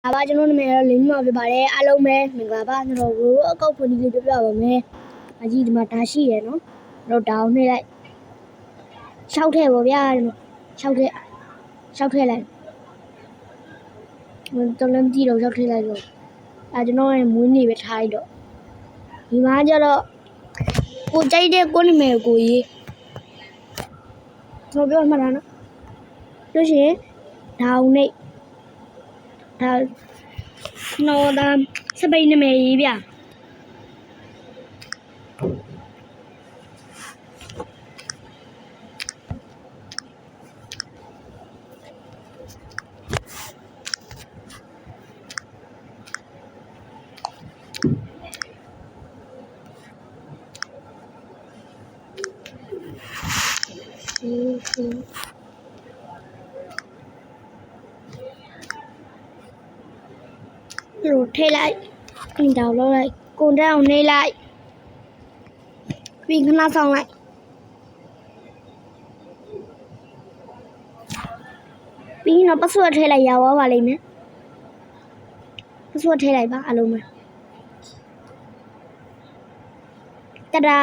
ဘာကျွန်တော်နာမည်တော့လင်းမောင်ဖြစ်ပါတယ်အားလုံးပဲမင်္ဂလာပါကျွန်တော်တို့အကောက်ဖွင့်လေးပြပြပါမယ်အကြီးဒီမှာဓာရှိရယ်နော်တို့ဓာအောင်နှိမ့်လိုက်6ထည့်ပါဗျာဒီမှာ6ထည့်လိုက်တော်လည်းမကြည့်တော့6ထည့်လိုက်တော့ကျွန်တော်ရဲ့မွေးနေ့ပဲထားလိုက်တော့ဒီမှာကျတော့ကိုကြိုက်တဲ့ကိုနာမည်ကိုရေးကျွန်တော်ပြောမှတ်တာနော်လို့ရှိရင်ဓာအောင်နှိမ့်ဒါနော်ဒါစပိန်နာမည်ရေးဗျလို့ထည့်လိုက်ဒေါင်းလုပ်လိုက်ကုန်တက်အောင်နှိမ့်လိုက်ပြီးခဏဆောင်လိုက်ပြီးတော့ပတ်စဝတ်ထည့်လိုက်ရပါလိမ့်မယ်ပတ်စဝတ်ထည့်လိုက်ပါအလုံးပဲတဒါ